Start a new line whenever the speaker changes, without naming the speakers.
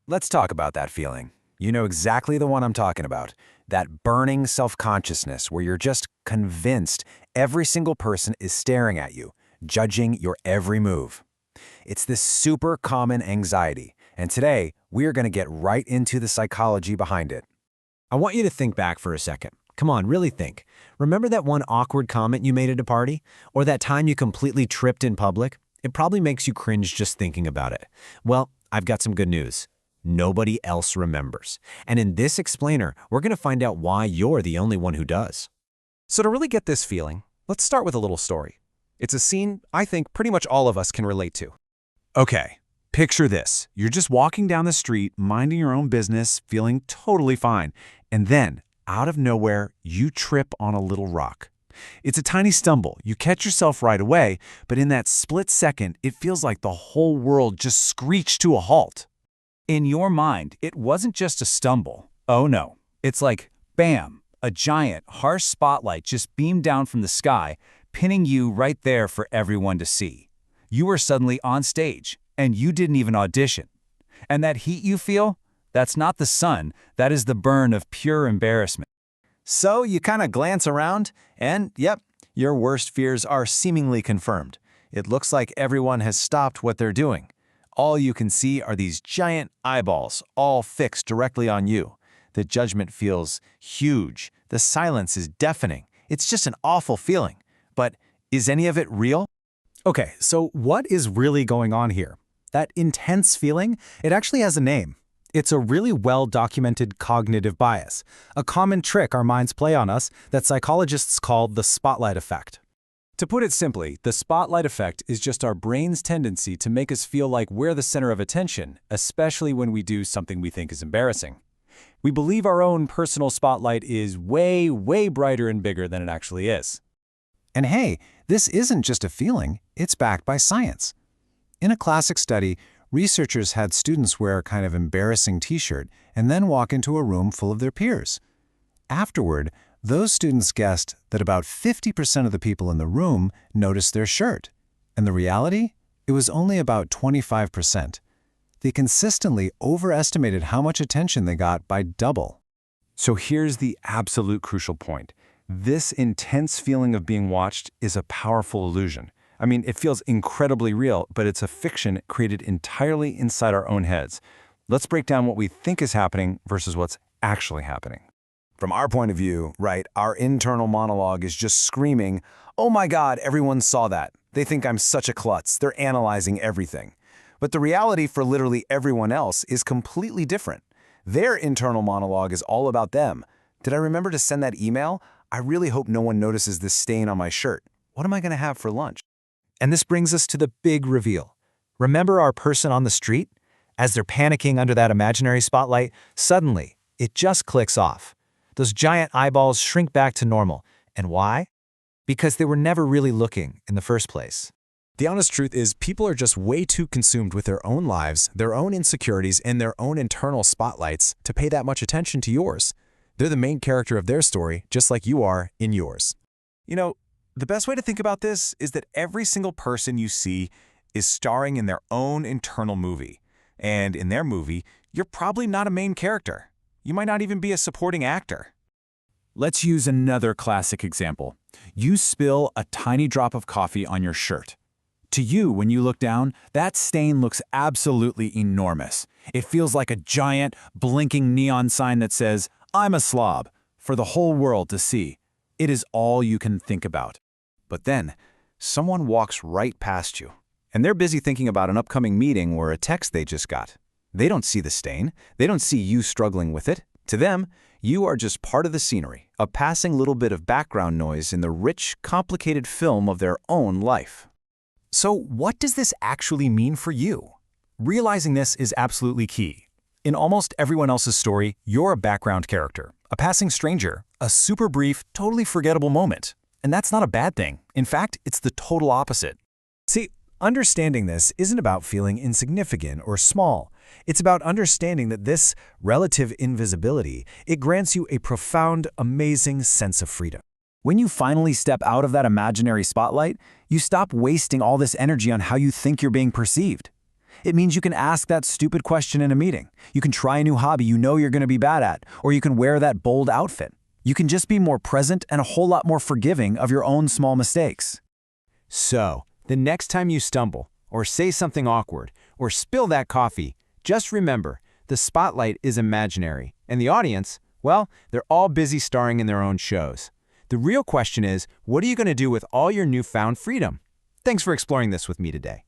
Let's talk about that feeling. You know exactly the one I'm talking about. That burning self-consciousness where you're just convinced every single person is staring at you, judging your every move. It's this super common anxiety, and today we are going to get right into the psychology behind it.
I want you to think back for a second. Come on, really think. Remember that one awkward comment you made at a party? Or that time you completely tripped in public? It probably makes you cringe just thinking about it. Well, I've got some good news. Nobody else remembers. And in this explainer, we're going to find out why you're the only one who does.
So to really get this feeling, let's start with a little story. It's a scene I think pretty much all of us can relate to.
Okay, picture this. You're just walking down the street, minding your own business, feeling totally fine. And then, out of nowhere, you trip on a little rock. It's a tiny stumble. You catch yourself right away, but in that split second, it feels like the whole world just screeched to a halt.
In your mind, it wasn't just a stumble. Oh no. It's like, bam, a giant, harsh spotlight just beamed down from the sky, pinning you right there for everyone to see. You were suddenly on stage, and you didn't even audition. And that heat you feel? That's not the sun, that is the burn of pure embarrassment.
So you kind of glance around, and yep, your worst fears are seemingly confirmed. It looks like everyone has stopped what they're doing. All you can see are these giant eyeballs, all fixed directly on you. The judgment feels huge. The silence is deafening. It's just an awful feeling. But is any of it real?
Okay, so what is really going on here? That intense feeling, it actually has a name. It's a really well-documented cognitive bias, a common trick our minds play on us that psychologists call the spotlight effect. To put it simply, the spotlight effect is just our brain's tendency to make us feel like we're the center of attention, especially when we do something we think is embarrassing. We believe our own personal spotlight is way, way brighter and bigger than it actually is.
And hey, this isn't just a feeling, it's backed by science. In a classic study, researchers had students wear a kind of embarrassing t-shirt and then walk into a room full of their peers. Afterward, those students guessed that about 50% of the people in the room noticed their shirt. And the reality? It was only about 25%. They consistently overestimated how much attention they got by double.
So here's the absolute crucial point. This intense feeling of being watched is a powerful illusion. I mean, it feels incredibly real, but it's a fiction created entirely inside our own heads. Let's break down what we think is happening versus what's actually happening.
From our point of view, right, our internal monologue is just screaming, "Oh my God, everyone saw that. They think I'm such a klutz. They're analyzing everything." But the reality for literally everyone else is completely different. Their internal monologue is all about them. Did I remember to send that email? I really hope no one notices this stain on my shirt. What am I going to have for lunch?
And this brings us to the big reveal. Remember our person on the street? As they're panicking under that imaginary spotlight, suddenly, it just clicks off. Those giant eyeballs shrink back to normal. And why? Because they were never really looking in the first place.
The honest truth is people are just way too consumed with their own lives, their own insecurities, and their own internal spotlights to pay that much attention to yours. They're the main character of their story, just like you are in yours.
You know, the best way to think about this is that every single person you see is starring in their own internal movie. And in their movie, you're probably not a main character. You might not even be a supporting actor. Let's use another classic example. You spill a tiny drop of coffee on your shirt. To you, when you look down, that stain looks absolutely enormous. It feels like a giant, blinking neon sign that says, "I'm a slob," for the whole world to see. It is all you can think about. But then, someone walks right past you, and they're busy thinking about an upcoming meeting or a text they just got. They don't see the stain. They don't see you struggling with it. To them, you are just part of the scenery, a passing little bit of background noise in the rich, complicated film of their own life.
So what does this actually mean for you? Realizing this is absolutely key. In almost everyone else's story, you're a background character, a passing stranger, a super brief, totally forgettable moment. And that's not a bad thing. In fact, it's the total opposite. See, understanding this isn't about feeling insignificant or small. It's about understanding that this relative invisibility, it grants you a profound, amazing sense of freedom. When you finally step out of that imaginary spotlight, you stop wasting all this energy on how you think you're being perceived.
It means you can ask that stupid question in a meeting. You can try a new hobby you know you're going to be bad at, or you can wear that bold outfit. You can just be more present and a whole lot more forgiving of your own small mistakes.
So, the next time you stumble, or say something awkward, or spill that coffee, just remember, the spotlight is imaginary, and the audience, well, they're all busy starring in their own shows. The real question is, what are you going to do with all your newfound freedom? Thanks for exploring this with me today.